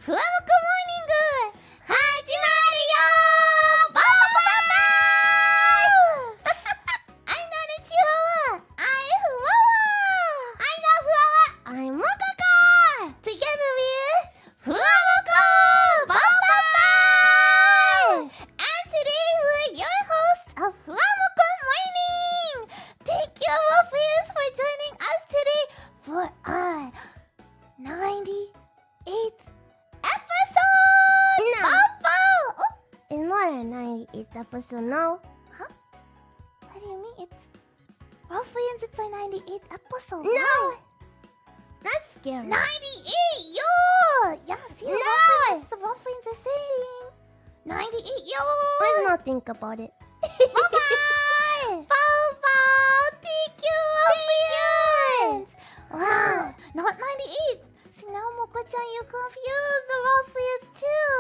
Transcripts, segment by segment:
ふわもこモーニング始まるよバーバーバーI know the Chihuahua I Fuwawa I know Fuwawa I'm Mokoko Together we're FUWAMOCO MORNING And today we're your hosts of FUWAMOCO Morning. Thank you all for joining us today for our 98th episode! No. Bow, bow. It's not a 98th episode, no. Huh? What do you mean? It's our 98th episode. No! That's scary. 98! Yo! Yeah, see No! the Ruffians are saying. 98, yo! Let's not think about it. Bye-bye! Bow, thank you, Ruffians! Wow, not 98. See, now Moko-chan, you confused the Ruffians too.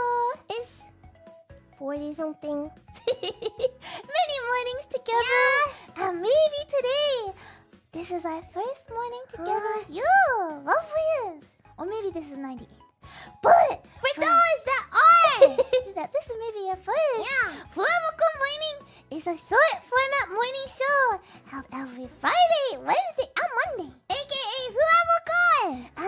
It's 40-something. Many mornings together. And maybe today, this is our first morning together with you, Ruffians. Or maybe this is 98. But For those that are! that this is maybe your first. Yeah. FUWAMOCO Morning is a short format morning show held every Friday, Wednesday, and Monday. AKA FUWAMOCO!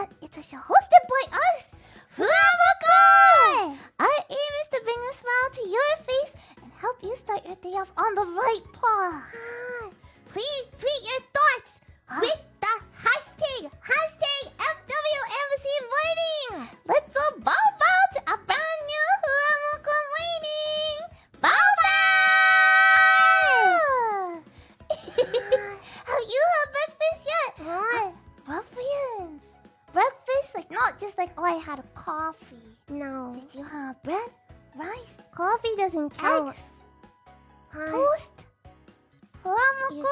And it's a show hosted by us, FUWAMOCO! Our aim is to bring a smile to your face and help you start your day off on the right path. Please tweet your thoughts with the hashtag FWMC Morning! Let's all bow to a brand new FUWAMOCO Morning! Bow! Have you had breakfast yet? What? Ruffians! Breakfast? Like, not just like, oh, I had a coffee. No. Did you have bread? Rice? Coffee doesn't count. Eggs? Huh? Toast? FUWAMOCO? You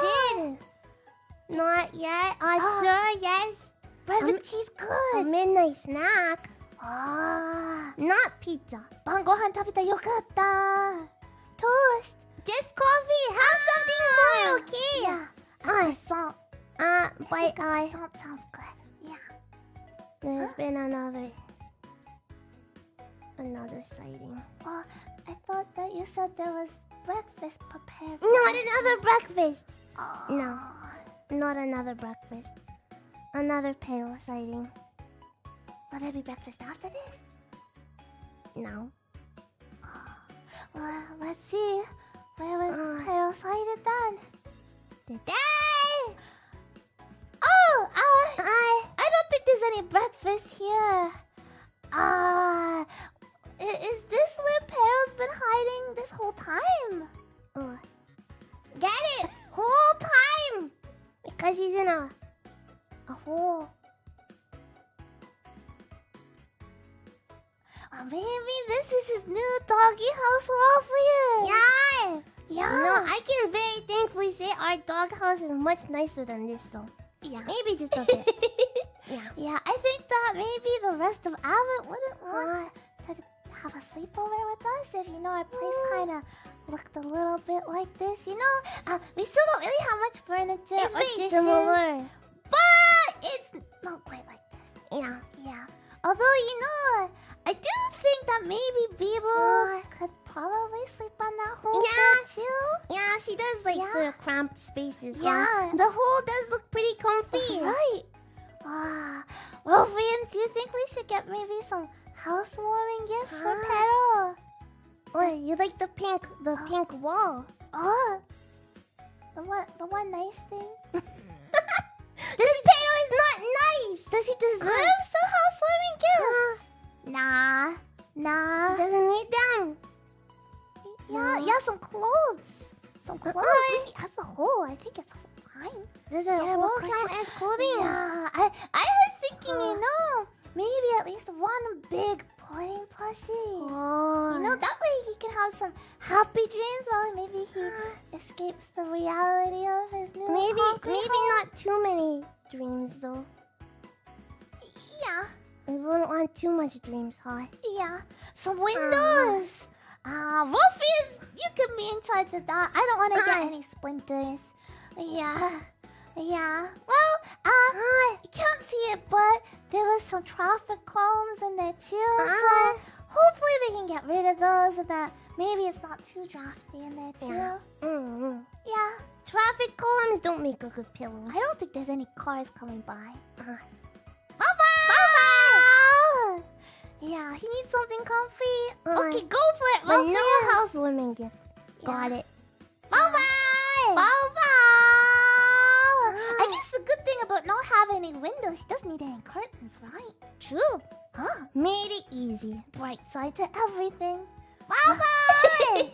did. Not yet. Sure, yes. Bread with cheese A good. midnight snack. Not pizza. 晩ご飯食べたよかった。Toast. Just coffee. Have something more, okay? Yeah. Croissant. But Croissant sounds good. Yeah. there's been another sighting. Oh, I thought that you said there was breakfast prepared. Not another breakfast. Oh. No, not another breakfast. Another peril sighting. Will there be breakfast after this? No. Well, let's see. Where was Peril sighted then? Today. Oh, I don't think there's any breakfast here. Is this where Peril's been hiding this whole time? Get it? Whole time. Because he's in a hole. Maybe this is his new doggy house Ruffian. Yeah. Yeah. No, I can very thankfully say our doghouse is much nicer than this, though. Yeah. Maybe just a bit. Yeah. Yeah, I think that maybe the rest of Abbott wouldn't want to have a sleepover with us if, you know, our place kind of looked a little bit like this, you know? We still don't really have much furniture It's or very dishes, similar. but it's not quite like this. Yeah. Yeah. Although, you know, I do think that maybe Bebo could probably sleep on that whole bed too. Yeah, she does like Yeah. sort of cramped spaces. Yeah. Huh? The hole does look pretty comfy. Right. Well, Ryan, do you think we should get maybe some housewarming gifts for Pero? Oh, you like the pink wall? Oh, the one nice thing. This Pero is not nice. Does he deserve some housewarming gifts? Nah. He doesn't need them. Yeah, some clothes. Some clothes. As a whole, I think it's fine. Does a Get him a hole cushion. count as clothing? Yeah, I was thinking, you know, maybe at least one big pudding plushie. Oh. You know, that way he can have some happy dreams while maybe he escapes the reality of his new concrete maybe home. not too many dreams though. Yeah, We wouldn't want too much dreams, huh? yeah. Some windows. Ruffians, you can be in charge of that. I don't want to get any splinters. Yeah. Well, you can't see it, but there was some traffic columns in there too. So that maybe it's not too drafty in there too. Yeah. Yeah. Traffic columns don't make a good pillow. I don't think there's any cars coming by. Uh, Baba! Yeah, he needs something comfy. Okay, go for it, Vanilla Ruffians. housewarming gift. Got it. Bye-bye! Bye-bye! I guess the good thing about not having any windows, he doesn't need any curtains, right? True. Huh? Made it easy. Bright side to everything. Bye-bye!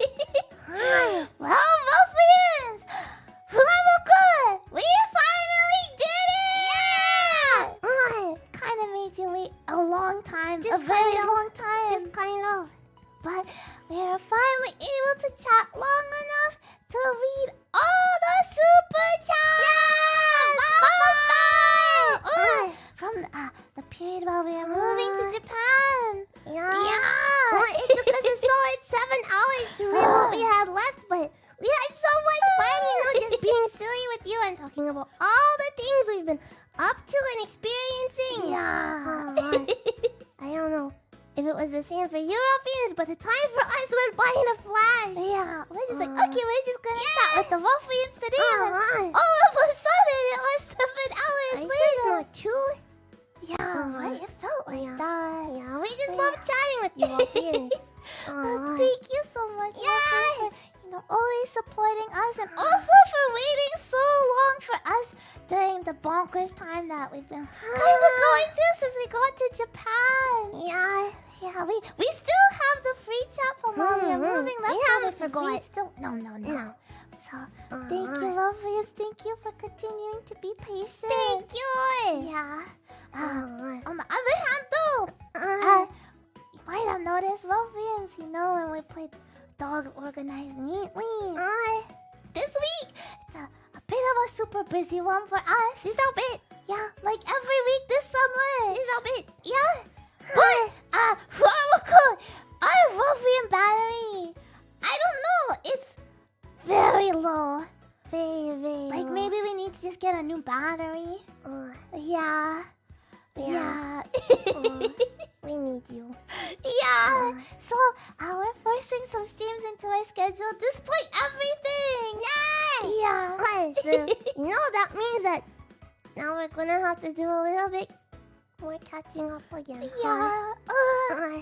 Well, Ruffians! FUWAMOCO! We finally did it! Kind of made you wait a long time. Just a very kind of. long time. Just kind of. But we are finally able to chat long enough to read all the super chats! Bye-bye! From the period while we are moving to Japan. Yeah. Yeah. Well, it took us a solid 7 hours to read what we had left, but we had so much fun, just being silly with you and talking about all the things we've been up to and experiencing. Yeah. I don't know if it was the same for Europeans, but the time for us went by in a flash. Yeah. We're just like, okay, we're just gonna chat with the Ruffians today. And then Oh, all of a sudden, it was 7 hours I later. said not two. Yeah, right? It felt like Yeah. that. Yeah, we just love chatting with you, Europeans. Thank you so much, Yeah. Ruffians, for always supporting us and also for waiting so long for us during the bonkers time that we've been kind of going through since we got to Japan. Yeah. Yeah, we still have the free chat from while we were moving. We Last haven't time forgot. we still no. No. So thank you, Ruffians. Thank you for continuing to be patient. Thank you. Yeah. Uh, On the other hand, though, you might have noticed, Ruffians, when we played Dogs Organized Neatly. This week, it's a bit of a super busy one for us. Just a bit. Yeah, like every week this summer. Just a bit. Yeah. But, FUWAMOCO, our Ruffian battery, I don't know, it's very low. Very. Like, maybe we need to just get a new battery. Yeah. Yeah. We need you. Yeah. So, we're forcing some streams into our schedule despite everything. Yay! Yeah. So, that means that now we're gonna have to do a little bit more catching up again. Yeah. Huh?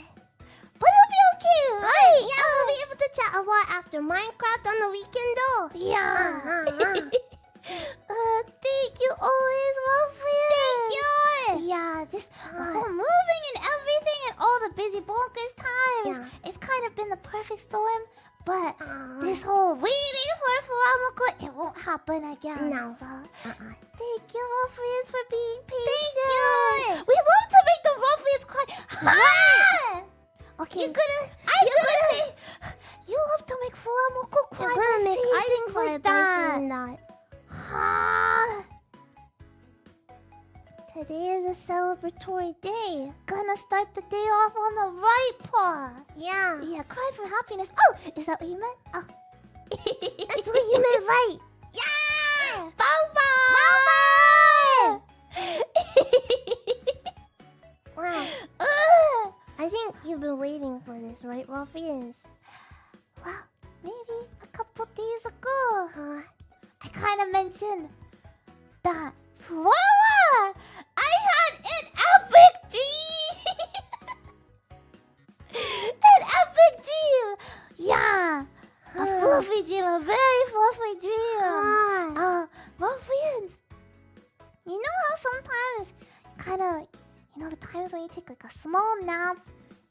But it'll be okay, right? Yeah, we'll be able to chat a lot after Minecraft on the weekend, though. Yeah. Thank you always, Ruffians. Thank you. Yeah, just the whole moving and everything and all the busy bonkers times. Yeah. It's kind of been the perfect storm. But this whole waiting for FUWAMOCO, it won't happen again. No. So, thank you, Ruffians, for being patient. Thank you. We love to make the Ruffians cry. Ah! Okay. You're gonna say you love to make FUWAMOCO cry. You're gonna by make saying ice things cry like by that. saying that. Ah. Today is a celebratory day. Gonna start the day off on the right paw. Yeah. Yeah, cry for happiness. Oh, is that what you meant? Oh. That's what you meant, right? Yeah! Bye-bye! Wow. I think you've been waiting for this, right, Ruffians? Well, maybe a couple days ago, I kind of mentioned that, voila! I had an epic dream! An epic dream! Yeah! A fluffy dream, a very fluffy dream! Ruffians, you know how sometimes kind of, the times when you take like a small nap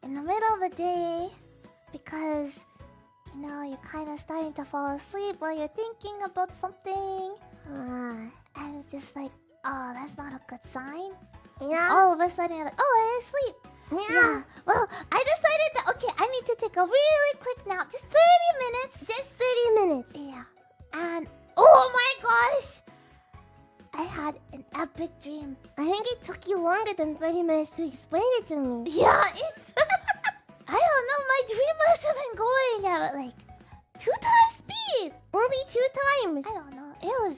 in the middle of the day because, you're kind of starting to fall asleep while you're thinking about something. And it's just like, oh, that's not a good sign. Yeah. All of a sudden you're like, oh, I asleep. Yeah. Well, I decided that, okay, I need to take a really quick nap. Just 30 minutes. Just 30 minutes. Yeah. And, oh my gosh. I had an epic dream. I think it took you longer than 30 minutes to explain it to me. Yeah, it's... I don't know, my dream must have been going at like 2 times speed. Only 2 times. I don't know. It was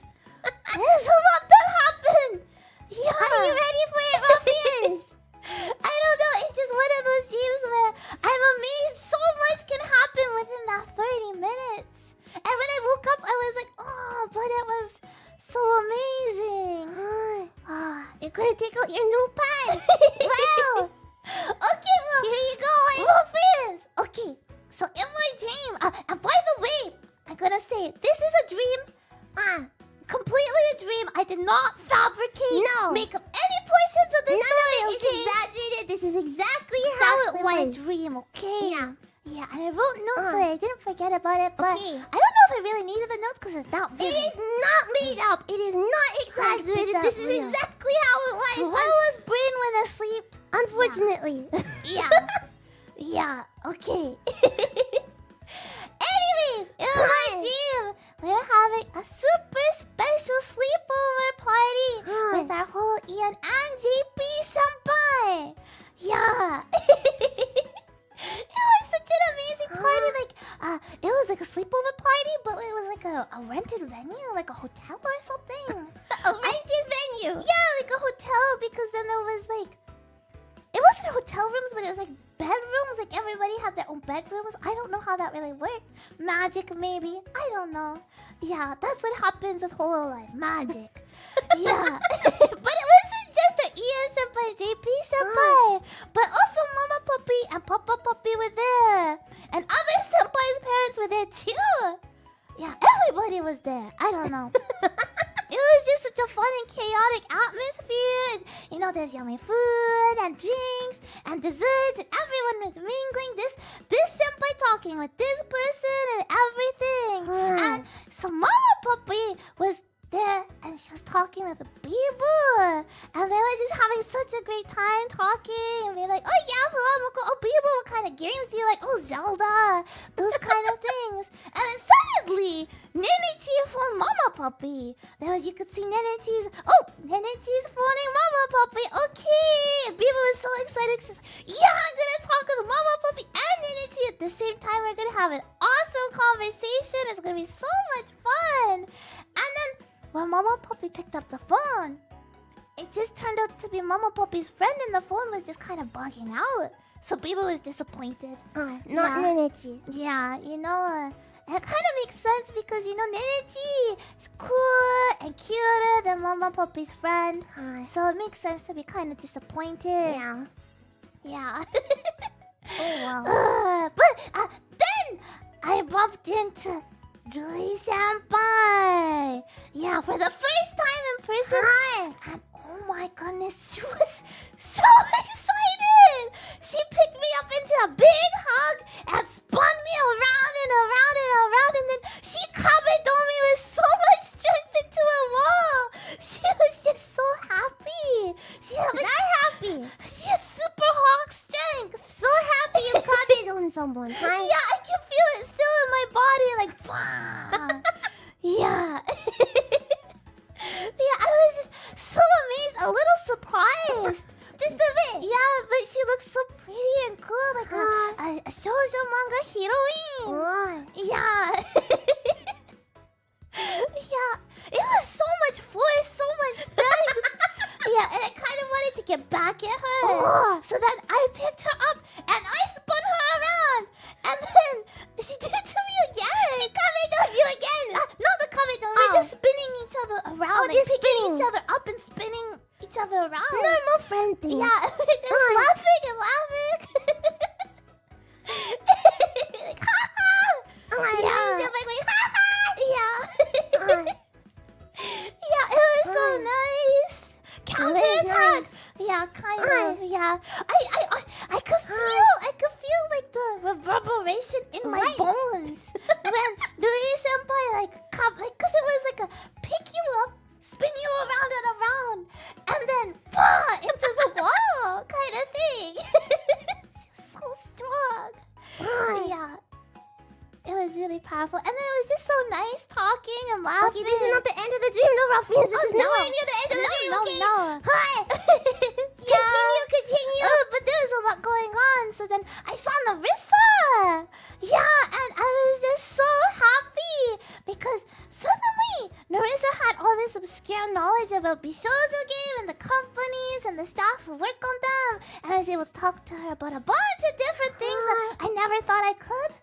a lot that happened. Yeah. Are you ready for it, Ruffians? I don't know. It's just one of those dreams where I'm amazed so much can happen Okay. Yeah. Yeah, and I wrote notes so I didn't forget about it, but Okay. I don't know if I really needed the notes because it's not It really. is not made up. It is not exaggerated. 100% This is real. exactly how it was. Lola's brain went asleep. Unfortunately. Yeah. Yeah, okay. Anyways, it was my dream. We're having a super special sleepover party with our whole Ian and JP senpai. Yeah. It was such an amazing party. Like, it was like a sleepover party, but it was like a rented venue, like a hotel or something. A rented venue. Yeah, like a hotel, because then there was like, it wasn't hotel rooms, but it was like bedrooms. Like everybody had their own bedrooms. I don't know how that really worked. Magic, maybe. I don't know. Yeah, that's what happens with hololive. Magic. Yeah. But it wasn't just the Ian senpai, JP senpai, but also Mama Puppy and Papa Puppy were there, and other senpai's parents were there too. Yeah, everybody was there. I don't know. It was just such a fun and chaotic atmosphere. You know, there's yummy food and drinks and desserts, and everyone was mingling. This senpai talking with this person and everything. And so Mama Puppy was there, and she was talking with the Bibu, and they were just having such a great time talking and being like, oh yeah, FUWAMOCO, oh Bibu, what kind of games do you like? Oh, Zelda, those kind of things. And then suddenly, Nenichi phoned Mama Puppy. You could see Nenichi's phoning Mama Puppy. Okay, Bibu was so excited. She's like, yeah, I'm gonna talk with Mama Puppy and Nenichi at the same time. We're gonna have an awesome conversation. It's gonna be so much fun. And then when Mama Puppy picked up the phone, it just turned out to be Mama Puppy's friend, and the phone was just kind of bugging out. So Bibu was disappointed. Not Nenichi. Yeah, you know, it kind of makes sense because, you know, Nenichi is cool and cuter than Mama Puppy's friend. So it makes sense to be kind of disappointed. Yeah. Yeah. Oh wow. But then I bumped into Rui senpai. Yeah, for the first time in person. And oh my goodness, she was so excited. She picked me up into a big hug and spun me around and around and around, and then she kabedoned me with so much strength into a wall. She was just so happy. She had super hawk strength. So happy you copied on someone. Yeah, I can feel it still in my body, like bah. Yeah. Yeah, I was just so amazed, a little surprised. Just a bit. Yeah, but she looks so pretty and cool, like a shoujo manga heroine. Yeah. Yeah, it was so much force, so much strength. Yeah, and I kind of wanted to get back at her. So then I picked her up and I spun her around. And then she did it to me again. She kabedoned you again. Not the kabedon. We're just spinning each other around. Like just picking spinning each other up and spinning each other around. Normal friend things. Yeah, we're just laughing and laughing. Like, ha ha. Yeah. Like, ha ha. Yeah. Yeah, it was so nice. Counterattacks. Yeah, kind of. Yeah, I could feel like the reverberation in my bones when Rui senpai cause it was like a pick you up, spin you around and around, and then into the wall kind of thing. She was so strong. Yeah. It was really powerful, and then it was just so nice talking and laughing. Okay, this is not the end of the dream, no, Ruffians. This is nowhere near the end of the dream. Okay. No. Hi. Yeah. Continue. But there was a lot going on, so then I saw Narissa. Yeah, and I was just so happy because suddenly Narissa had all this obscure knowledge about Bishoujo game and the companies and the staff who work on them, and I was able to talk to her about a bunch of different things that I never thought I could.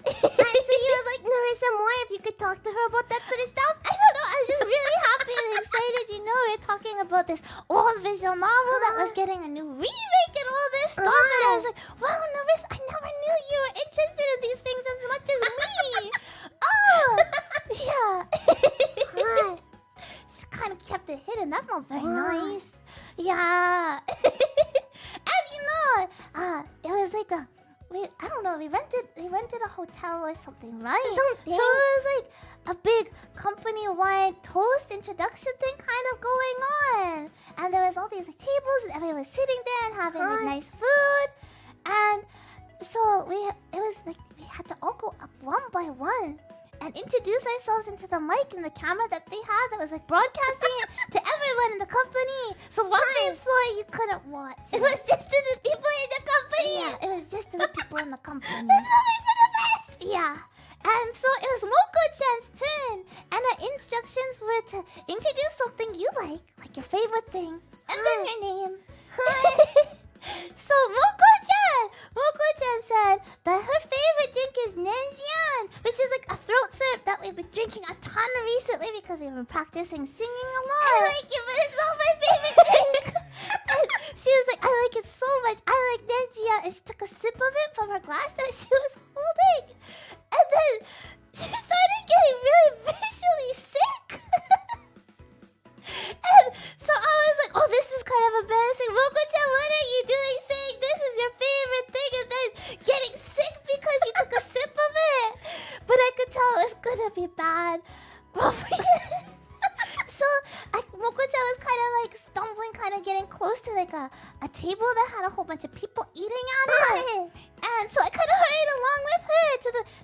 So you would like Narissa more if you could talk to her about that sort of stuff? I don't know, I was just really happy and excited. You know, we were talking about this old visual novel that was getting a new remake and all this stuff. And I was like, wow, Narissa, I never knew you were interested in these things as much as me. Oh, yeah. She kind of kept it hidden. That's not very nice. Yeah. And you know, it was like I don't don't know. We rented a hotel or something, right? Something. So it was like a big company-wide toast introduction thing kind of going on. And there was all these like, tables and everyone was sitting there and having like, nice food. And so we had to all go up one by one and introduce ourselves into the mic and the camera that they had that was like broadcasting it to everyone in the company. So obviously you couldn't watch. It was just to the people in the company. Yeah, it was just to the people in the company. That's probably for the best. Yeah. And so it was Moko-chan's turn. And our instructions were to introduce something you like your favorite thing, and then your name. So Moko-chan said that her favorite drink is Nanjian, which is like a throat syrup that we've been drinking a ton recently because we've been practicing singing a lot. I like it, but it's not my favorite drink. And she was like, I like it so much. I like Nanjian. And she took a sip of it from her glass that she was holding. And then she started getting really visually sick. And so I was like, oh, this is kind of embarrassing. Moko-chan, what are you doing saying this is your favorite thing and then getting sick because you took a sip of it? But I could tell it was gonna be bad. So Moko-chan was kind of like stumbling, kind of getting close to like a table that had a whole bunch of people eating at it. And so I kind of hurried along with her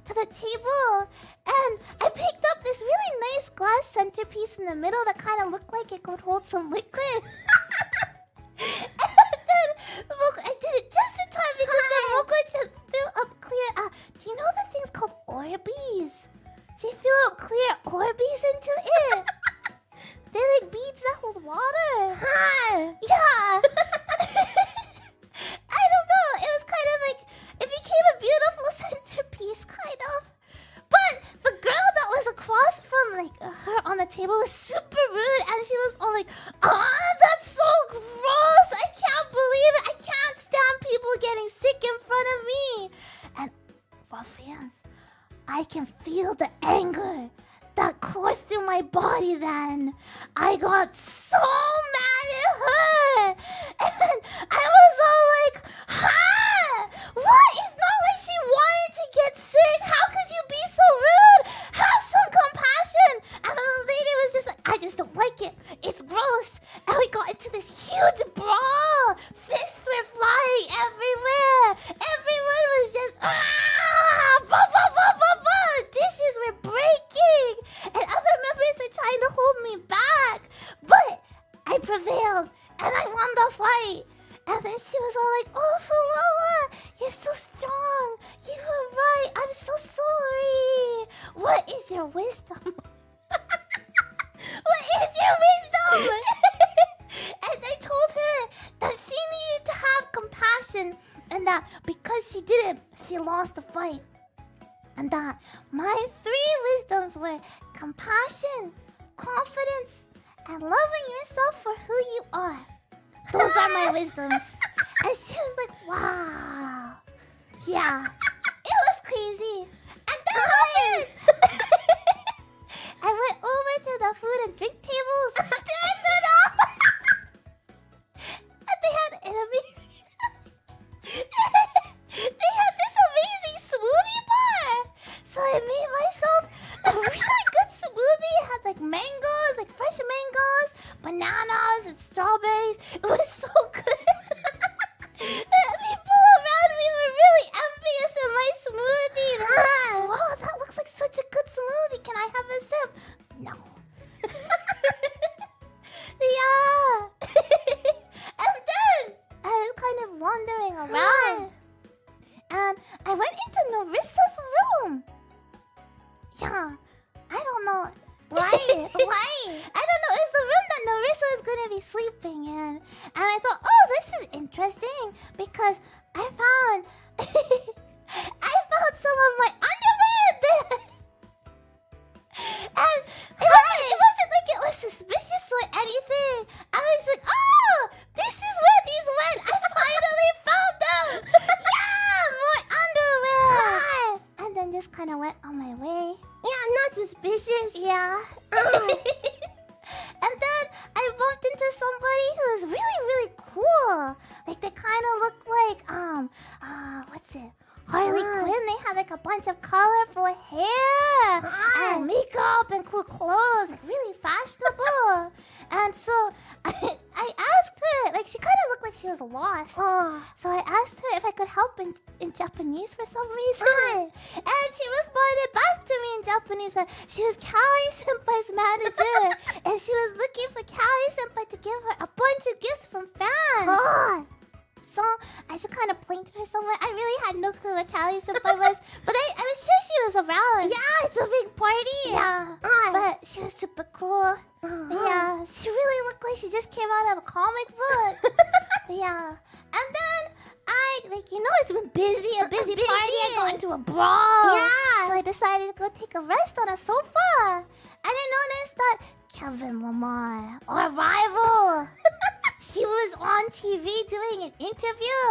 to the table. And I picked up this really nice glass centerpiece in the middle that kind of looked like it could hold some liquid. And then I did it just in time because then Moko-chan threw up clear... do you know the thing's called Orbeez? She threw up clear Orbeez into it. They're like beads that hold water. Yeah. I don't know. It was kind of like... It became a beautiful centerpiece, kind of. But the girl that was across from like her on the table was super rude, and she was all like, that's so gross. I can't believe it. I can't stand people getting sick in front of me. And for fans, I can feel the anger that coursed through my body then. I got so mad at her. And I was all like, what? It's not like she wanted to get sick. How could you be so rude? Have some compassion. And then the lady was just like, I just don't like it. It's gross. And we got into this huge brawl. Fists were flying everywhere. Everyone was just, dishes were breaking. And other members were trying to hold me back. But I prevailed. And I won the fight. And then she was all like, oh, Fuwawa, you're so strong. You were right. I'm so sorry. What is your wisdom? What is your wisdom? And I told her that she needed to have compassion. And that because she didn't, she lost the fight. And that my 3 wisdoms were compassion, confidence, and loving yourself for who you are. Those are my wisdoms. And she was like, wow. Yeah. It was crazy. And then I went over to the food and drink tables. And they had they had this amazing smoothie bar. So I made myself a really good smoothie. It had like mangoes, like fresh mangoes, bananas, and strawberries. It was so good. People around me were really envious of my smoothie. They're like, wow, that looks like such a good smoothie. Can I have a sip? No. Yeah. And then I was kind of wandering around. And I went into Narissa's room. Yeah. I don't know. Why? Why? I don't know. It's the room that Narissa is going to be sleeping in. And I thought, oh, this is interesting. Because I found... I found some of my underwear in there. And it wasn't like it was suspicious or anything. I was like, oh, this is where these went. I finally found them. Yeah, more underwear. And then just kind of went on my way. Yeah, not suspicious. Yeah. And then I bumped into somebody who was really, really cool. Like they kind of looked like what's it? Harley Quinn, they had like a bunch of colorful hair and makeup and cool clothes, like really fashionable. And so I asked her, like she kind of looked like she was lost. So I asked her if I could help in Japanese for some reason. And she responded back to me in Japanese that she was Callie Senpai's manager. And she was looking for Callie Senpai to give her a bunch of gifts from fans. So I just kind of pointed her somewhere. I really had no clue what Callie Senpai was, but I was sure she was around. Yeah, it's a big party. Yeah, but she was super cool. Yeah, she really looked like she just came out of a comic book. Yeah, and then it's been a busy party. I got into a brawl. Yeah. So I decided to go take a rest on a sofa, and I noticed that Kevin Lamar, our rival. He was on TV doing an interview,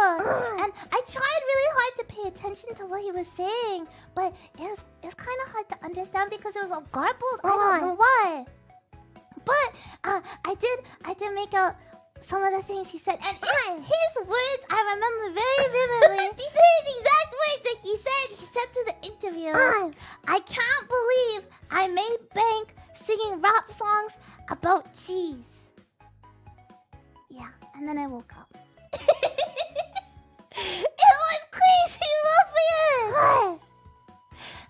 and I tried really hard to pay attention to what he was saying, but it was kind of hard to understand because it was all garbled. I don't know why, but I did make out some of the things he said, and his words I remember very vividly. These are his exact words that he said. He said to the interviewer, "I can't believe I made bank singing rap songs about cheese." Yeah, and then I woke up. It was crazy, Ruffian!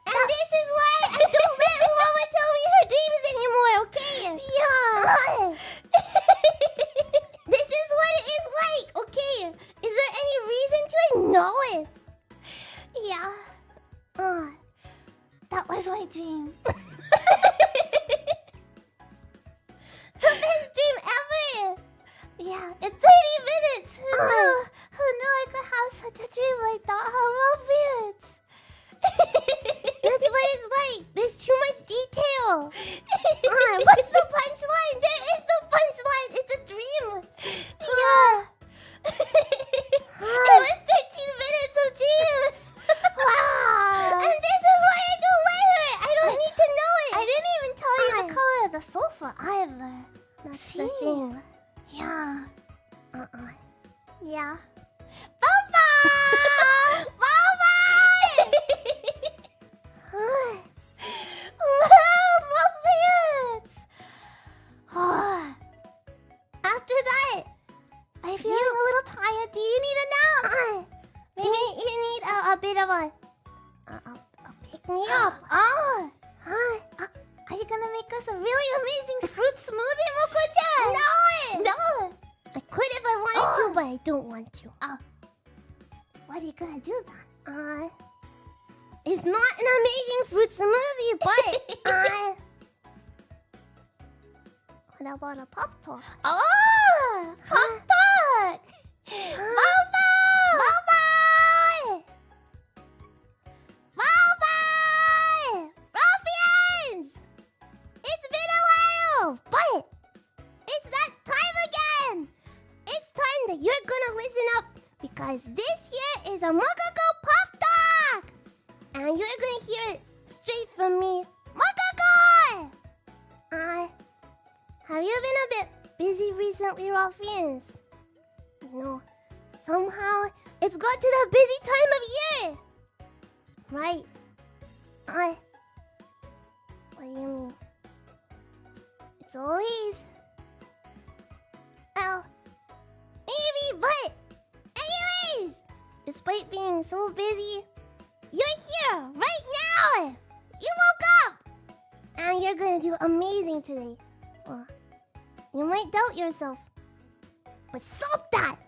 And this is why I don't let Mama tell me her dreams anymore, okay? Yeah. This is what it is like, okay? Is there any reason to ignore it? Yeah. That was my dream. The best dream ever! Yeah, in 30 minutes! Who knew I could have such a dream like that? How obvious! That's what it's like. There's too much detail. What's the punchline? There is no punchline. It's a dream. Yeah. It was 13 minutes of dreams. Wow! And this is why I don't let her. I don't need to know it. I didn't even tell you the color of the sofa either. That's the thing. Yeah. Yeah. Baba! Baba! Wow, Muffins! After that, I feel a little tired. Do you need a nap? Maybe you need a bit of a pick me up. Are you gonna make us a really amazing fruit smoothie, Moko-chan? No! I could if I wanted to, but I don't want to. What are you gonna do then? It's not an amazing fruit smoothie, but What about a Pop-Tart? Pop-Tart! Mama! Mama! Mama! Ruffians! It's been a while, but it's that time again. It's time that you're gonna listen up because this here is a Mokoko Pop Talk, and you're gonna hear it straight from me, Mokoko. Have you been a bit busy recently, Ruffians? You know, somehow it's got to the busy time of year, right? What do you mean? It's always... Well, maybe, but... Anyways! Despite being so busy, you're here, right now! You woke up! And you're gonna do amazing today. Well, you might doubt yourself, but stop that!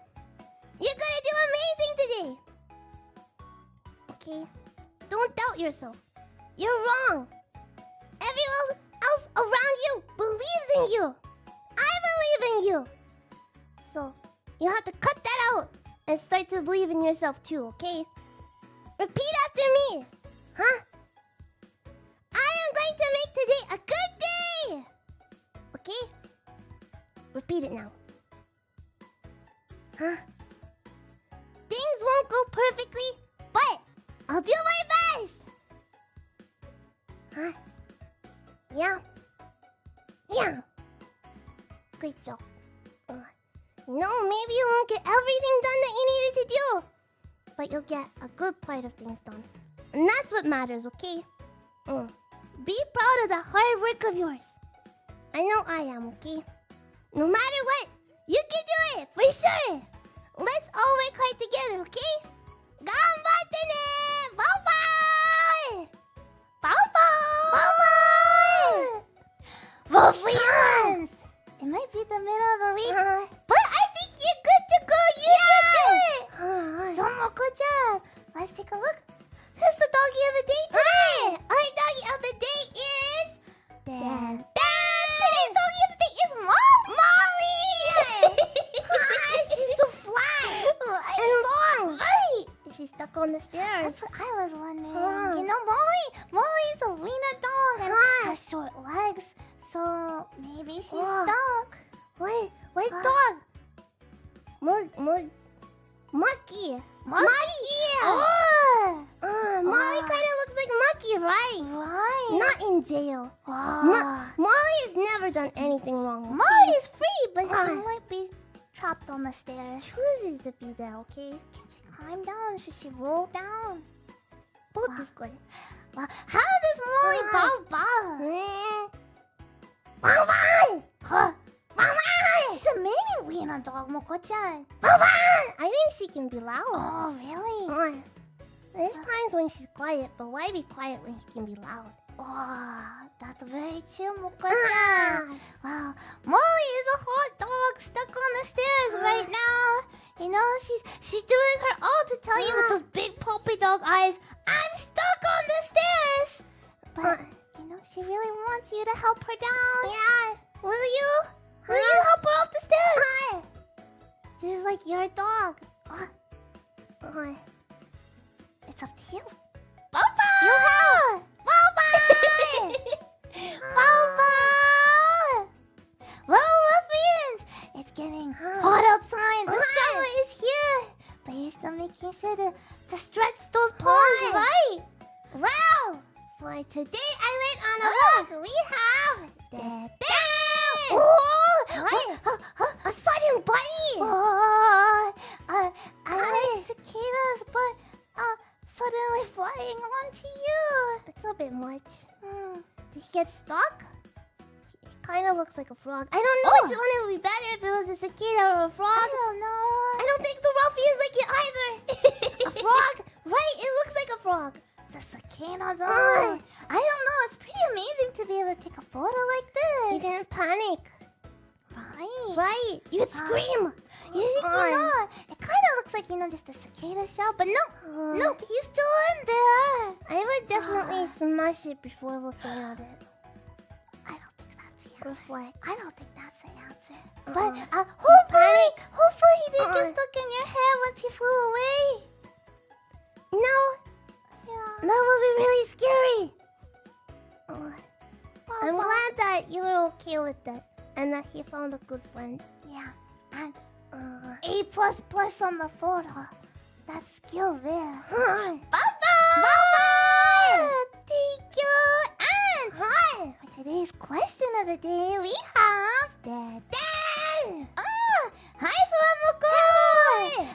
You're gonna do amazing today! Okay? Don't doubt yourself. You're wrong. Everyone else around you believes in you. I believe in you. So, you have to cut that out and start to believe in yourself too, okay? Repeat after me. Huh? I am going to make today a good day. Okay? Repeat it now. Huh? Things won't go perfectly, but I'll do my best. Huh? Yeah. Yeah. Great job. You know, maybe you won't get everything done that you needed to do. but you'll get a good part of things done. And that's what matters, okay? Be proud of the hard work of yours. I know I am, okay? No matter what, you can do it, for sure! Let's all work hard together, okay? Ganbatte ne! Bye-bye! Bye-bye! Wolfians! It might be the middle of the week, but I think you're good to go. You can do it. Somoko-chan, let's take a look. Who's the doggy of the day today? Our doggy of the day is... Today's doggy of the day is Molly! She's so flat and long. Right! She's stuck on the stairs. That's what I was wondering. You know, Molly's a wiener dog and has short legs, so maybe she's stuck. What dog? Monkey. Oh! Molly kind of looks like Monkey, right? Right. Not in jail. Molly has never done anything wrong. Okay? Molly is free, but she might be trapped on the stairs. She chooses to be there, okay? Can she climb down? Should she roll down? Both is good. How does Molly bow? She's a mini wiener dog, Moko-chan. I think she can be loud. Oh, really? There's times when she's quiet, but why be quiet when she can be loud? Oh, that's very chill, Moko-chan. Wow, Molly is a hot dog stuck on the stairs right now. You know, she's doing her all to tell you with those big puppy dog eyes, I'm stuck on the stairs. But, you know, she really wants you to help her down. Yeah. Will you? Will you help her up the stairs? Just like your dog. It's up to you. Bye-bye! You help! Bye-bye! Bye-bye! Well, Ruffians, it's getting hot outside. The summer is here. But you're still making sure to stretch those paws, right? Well, for today I went on a walk. We have... a sudden bunny! Oh, I like cicadas, but suddenly flying onto you. It's a bit much. Did he get stuck? He kind of looks like a frog. I don't know which one would be better if it was a cicada or a frog. I don't know. I don't think the ruffians like it either. A frog? Right, it looks like a frog. It's a cicada though. I don't know. It's pretty amazing to be able to take a photo like this. He didn't panic. Right. Right. You'd scream. You think not? It kind of looks like, you know, just a cicada shell, but no. Nope, he's still in there. I would definitely smash it before looking at it. I don't think that's the answer. Reflect. I don't think that's the answer. But hopefully he didn't get stuck in your hair once he flew away. No. Yeah. That would be really scary. I'm glad that you were okay with it and that he found a good friend. Yeah, and A++ on the photo. That's skill there. Bye-bye! Bye-bye! Thank you! And for today's question of the day, we have... Hi, FUWAMOCO!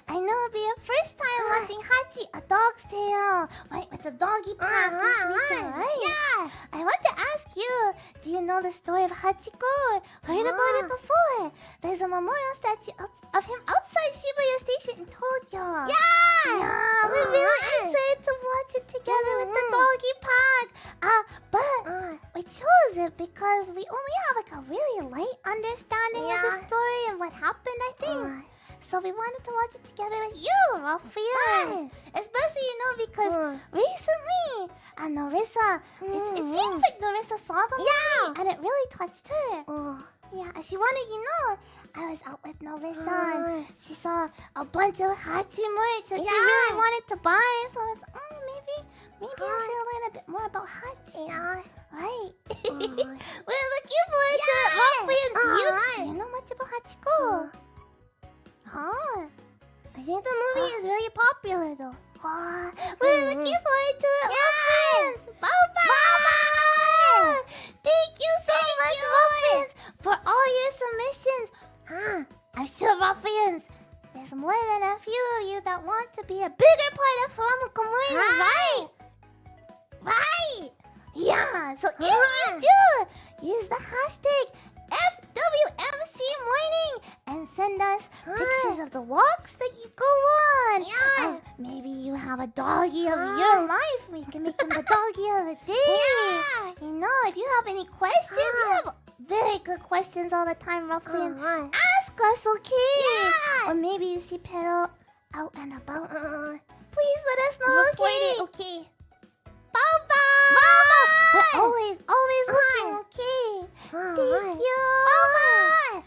I know it'll be your first time watching Hachi, A Dog's Tale. Right, with the doggy path this weekend, right? Yeah! I want to ask you, do you know the story of Hachiko? Heard about it before? There's a memorial statue of him outside Shibuya Station in Tokyo. Yeah! Yeah, we're really excited to watch it together with the doggy pack. But we chose it because we only have like a really light understanding of the story and what happened, I think. So we wanted to watch it together with you, Raphael. Especially, you know, because recently, Narissa, it seems like Narissa saw the movie and it really touched her. Yeah, and she wanted, you know, I was out with Narissa and she saw a bunch of Hachi merch that she really wanted to buy. So I was like, maybe I should learn a bit more about Hachi. Yeah. Right. We're looking forward to it, Raphael. Do you know much about Hachiko? I think the movie is really popular though. We're looking forward to it, Muffins! Bye-bye! Thank you so much, Muffins, for all your submissions. I'm sure, Muffins, there's more than a few of you that want to be a bigger So if you do, use the hashtag FWMC morning and send us pictures of the walks that you go on. Yeah. Maybe you have a doggy of your life. We can make them the doggy of the day. Yeah. You know, if you have any questions, you have very good questions all the time, Rockland. Ask us, okay? Yeah. Or maybe you see Pero out and about. Please let us know, okay? Okay. Bye-bye! We're always looking, okay? Thank you! Bye-bye!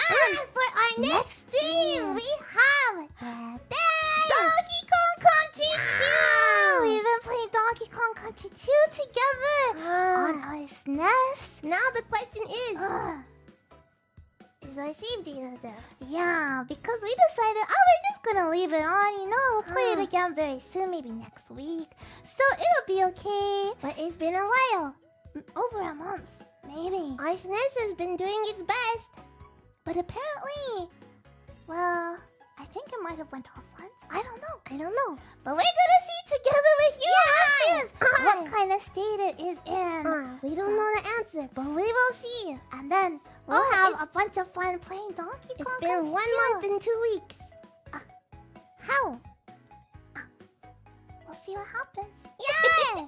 And for our next stream, we have Donkey Kong Country 2! We've been playing Donkey Kong Country 2 together on our SNES. Now the question is our save data there? Yeah, because we decided, we're just gonna leave it on, you know? We'll play it again very soon, maybe next week. So it'll be okay. But it's been a while. Over a month, maybe. Our SNES has been doing its best. But apparently, well, I think it might have went off once. I don't know. But we're gonna see together with you what kind of state it is in. We don't know the answer, but we will see. And then we'll have a bunch of fun playing Donkey Kong. It's been 1 month and 2 weeks. How? We'll see what happens. Yeah!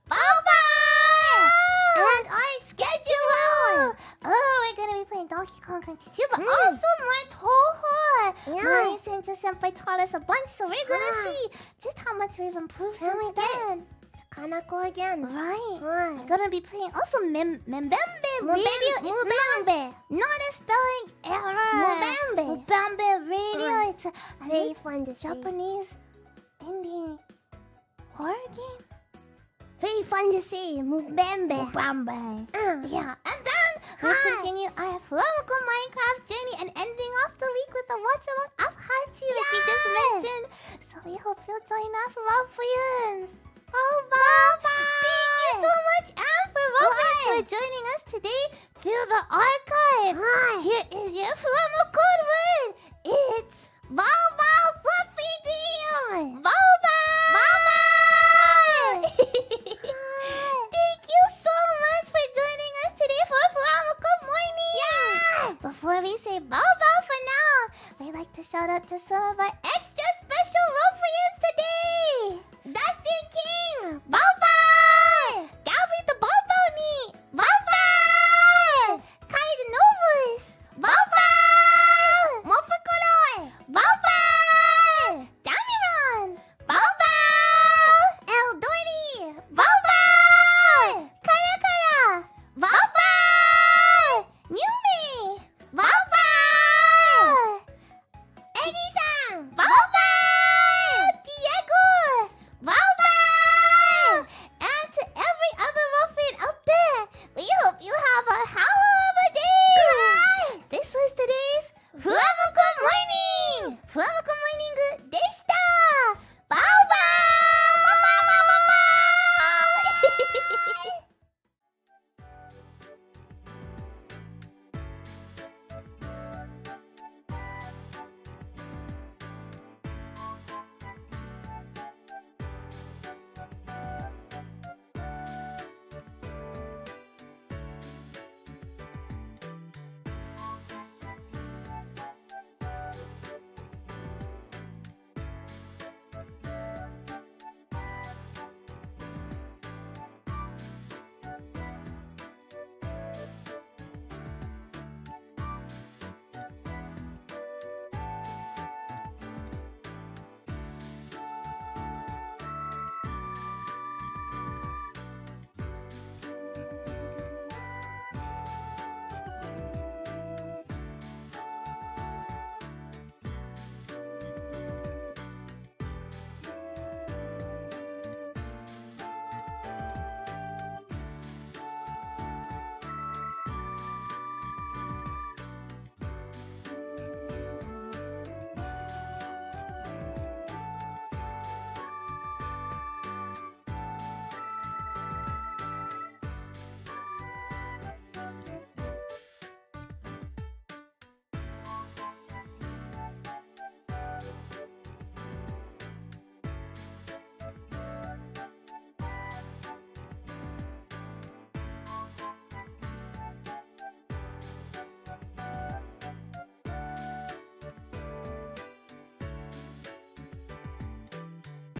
Bye-bye! And our schedule! We're gonna be playing Donkey Kong Country 2, but also more Toho! Yeah. My Senpai taught us a bunch, so we're gonna see just how much we've improved since we get then. Kanako again. Right. We're gonna be playing also Mbembe Radio. Mubembe. Not a spelling error. Mubembe Radio. It's a Very fun to say. Japanese indie horror game. Very fun to say. Mubembe. Yeah, and then we continue our FUWAMOCO Minecraft journey and ending off the week with a watch along of Hachi, like we just mentioned. So we hope you'll join us, Ralphians. Bye-bye. Thank you so much, Anne, for joining us today through the archive. Here is your FUWAMO code word. It's Bao Fluffy Dream. Bye-bye. Thank you so much for joining us today for FUWAMOCO Morning. Before we say bye-bye for now, we'd like to shout out to some of our